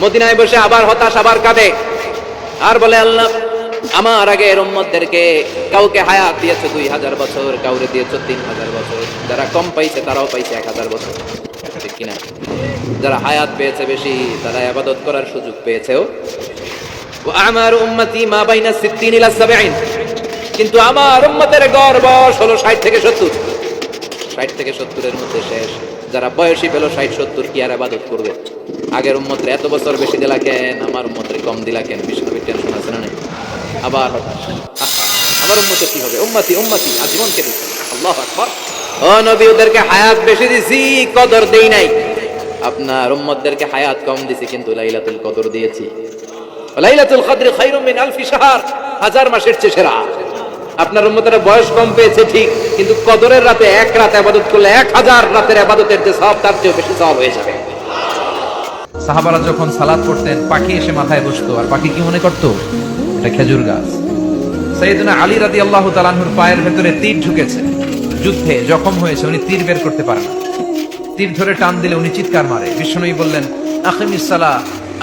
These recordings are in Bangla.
মদিনায় বসে আবার হতাশ, আবার কাঁদে আর বলে, আল্লাহ আমার আগের উম্মতদেরকে কাউকে হায়াত দিয়েছো 2000 বছর, কাউরে দিয়েছো 3000 বছর, যারা কম পাইছে তারাও পাইছে 1000 বছর, ঠিক কিনা? যারা হায়াত পেয়েছে বেশি তারা ইবাদত করার সুযোগ পেয়েছেও। আমার উম্মতি মা বাইনা 60 ইলা 70, কিন্তু আমার উম্মতের গড় বয়স হলো 60 থেকে 70, 60 থেকে 70 এর মধ্যে শেষ। যারা বয়সী পেল 60-70 কি আর ইবাদত করবে? আগের উম্মতের এত বছর বেশি দিলা কেন, আমার উম্মতের কম দিলা কেন? বিষ্ণুবীর টেনশন আছে না? নাই? আবার আমার উম্মতের কি হবে? উম্মতি উম্মতি আজীবন কে দিচ্ছে। আল্লাহু আকবার। ও নবী, ওদেরকে হায়াত বেশি দিছি, কদর দেই নাই। আপনার উম্মতদেরকে হায়াত কম দিছি, কিন্তু লাইলাতুল কদর দিয়েছি। লাইলাতুল কদর খায়রুম মিন আলফি শাহর, 1000 মাসের চেয়ে সেরা। আপনার উম্মতের বয়স কম পেয়েছে ঠিক, কিন্তু কদরের রাতে এক রাত ইবাদত করলে 1000 রাতের ইবাদতের যে সওয়াব তার চেয়ে বেশি সওয়াব হয়ে যাবে। সাহাবারা যখন সালাত পড়তেন, পাখি এসে মাথায় বসতো, আর পাখি কি মনে করতো? এটা খেজুর গাছ। সাইয়েদনা আলী রাদিয়াল্লাহু তাআলা আনহুর পায়ের ভেতরে তীর ঢুকেছে, যুদ্ধে জখম হয়েছে, উনি তীর বের করতে পারেন না। তীর ধরে টান দিলে উনি চিৎকার মারে। বিষ্ণুই বললেন, আকিমিস সালাহ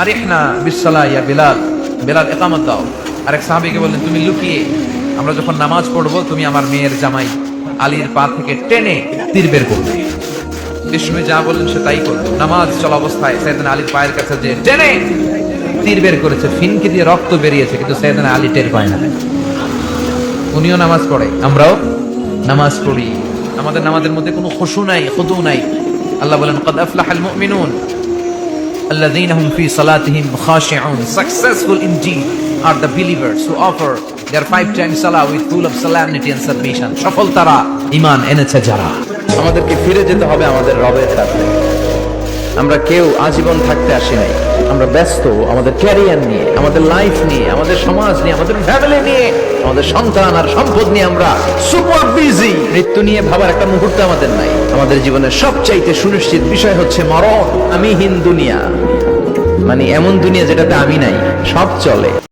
আরিহনা বিস সালাহ ইয়া বিলাল, বিলাল ইকামত দাও। আরেক সাহাবীকে বললেন, তুমি লুকিয়ে, আমরা যখন নামাজ পড়বো তুমি আমার মেয়ের জামাই আলীর পা থেকে টেনে তীর বের করবে। বিষ্ণু যা বললেন সে তাই করলো। নামাজ চলা অবস্থায় সাইয়েদনা আলীর পায়ের কাছে যে টেনে তীর বের করেছে, ফিনকি দিয়ে রক্ত বেরিয়েছে, কিন্তু সাইয়েদনা আলী টের পায় না। উনিও নামাজ পড়ে, আমরাও নামাজ পড়ি, আমাদের নামাজের মধ্যে কোনো খুশু নাই, খুদু নাই। আল্লাহ বলেন, ক্বাদ আফলাহাল মুমিনুন আল্লাযীনা হুম ফী সালাতিহিম খাশিউন। Successful indeed are the believers who offer their 5 times salah with full of solemnity and submission. সফল তারা, ঈমান এনেছে যারা। আমাদেরকে ফিরে যেতে হবে আমাদের রবের কাছে। আমরা কেউ আজীবন থাকতে আসি নাই। আমরা ব্যস্ত আমাদের ক্যারিয়ার নিয়ে, আমাদের লাইফ নিয়ে, আমাদের সমাজ নিয়ে, আমাদের ফ্যামিলি নিয়ে, আমাদের সন্তান আর সম্পদ নিয়ে আমরা সুপার বিজি। মৃত্যু নিয়ে ভাবার একটা মুহূর্ত আমাদের নাই। আমাদের জীবনের সবচাইতে সুনিশ্চিত বিষয় হচ্ছে মরণ। আমিহীন দুনিয়া, মানে এমন দুনিয়া যেটাতে আমি নাই, সব চলে।